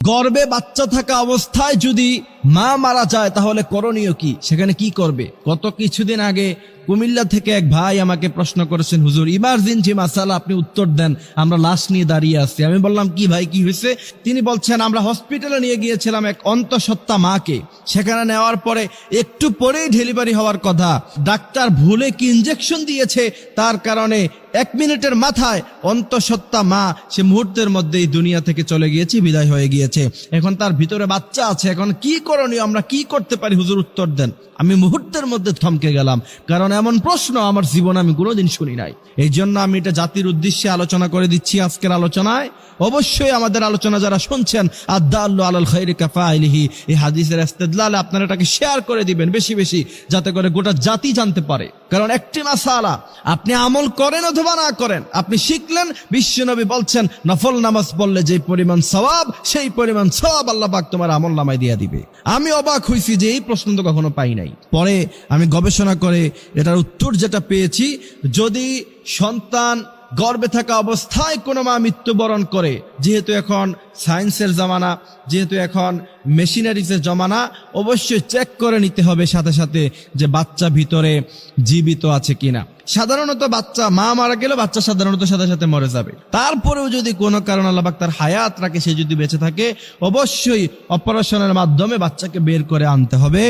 গর্ভে বাচ্চা থাকা অবস্থায় যদি মা মারা যায় তাহলে করণীয় কি, সেখানে কি করবে? গত কিছুদিন আগে কুমিল্লা থেকে এক ভাই আমাকে প্রশ্ন করেছেন, হুজুর ইমার্জেন্সি মাসালা, আপনি উত্তর দেন, আমরা লাশ নিয়ে দাঁড়িয়ে আছি। আমি বললাম কি ভাই, কি হয়েছে? তিনি বলছেন, আমরা হসপিটালে নিয়ে গিয়েছিলাম এক অন্তঃসত্ত্বা মাকে। সেখানে নেওয়ার পরে একটু পরেই ডেলিভারি হওয়ার কথা, ডাক্তার ভুলে কি ইনজেকশন দিয়েছে, তার কারণে 1 মিনিটের মাথায় অন্তঃসত্ত্বা মা সে মুহূর্তের মধ্যেই দুনিয়া থেকে চলে গিয়েছে, বিদায় হয়ে গিয়েছে। এখন তার ভিতরে বাচ্চা আছে, এখন কি করণীয়, আমরা কি করতে পারি হুজুর, উত্তর দেন। আমি মুহূর্তের মধ্যে থমকে গেলাম, কারণ এমন প্রশ্ন আমার জীবনে আমি কোনোদিন শুনি নাই। এই জন্য আমি এটা জাতির উদ্দেশ্যে আলোচনা করে দিচ্ছি আজকের আলোচনায়। অবশ্যই আমাদের আলোচনা যারা শুনছেন, আদাল্লু আলাল খাইরি কাফাইলিহি, এই হাদিসের ইস্তেদলালে আপনারা এটাকে শেয়ার করে দিবেন বেশি বেশি, যাতে করে গোটা জাতি জানতে পারে। কারণ একটি মাসালা, আপনি আমল করেন অথবা না করেন, আপনি শিখলেন, বিশ্বনবী বলছেন নফল নামাজ পড়লে যে পরিমাণ সওয়াব, সেই পরিমাণ সওয়াব আল্লাহ পাক তোমার আমল নামায় দিয়ে দিবে। আমি অবাক হয়েছি যে এই প্রশ্ন তো কখনো পাই নাই। পরে আমি গবেষণা করে এটার উত্তর যেটা পেয়েছি, যদি সন্তান গর্ভে থাকা অবস্থায় কোনো মা মৃত্যুবরণ করে, যেহেতু এখন সায়েন্সের জামানা, যেহেতু এখন মেশিনারিজের জমানা, অবশ্যই চেক করে নিতে হবে সাথে সাথে যে বাচ্চা ভিতরে জীবিত আছে কিনা। সাধারণত বাচ্চা, মা মারা গেলে বাচ্চা সাধারণত সাথে সাথে মরে যাবে। তারপরেও যদি কোনো কারণ আল্লাহ পাক তার হায়াত রাখে, সে যদি বেঁচে থাকে, অবশ্যই অপারেশনের মাধ্যমে বাচ্চাকে বের করে আনতে হবে।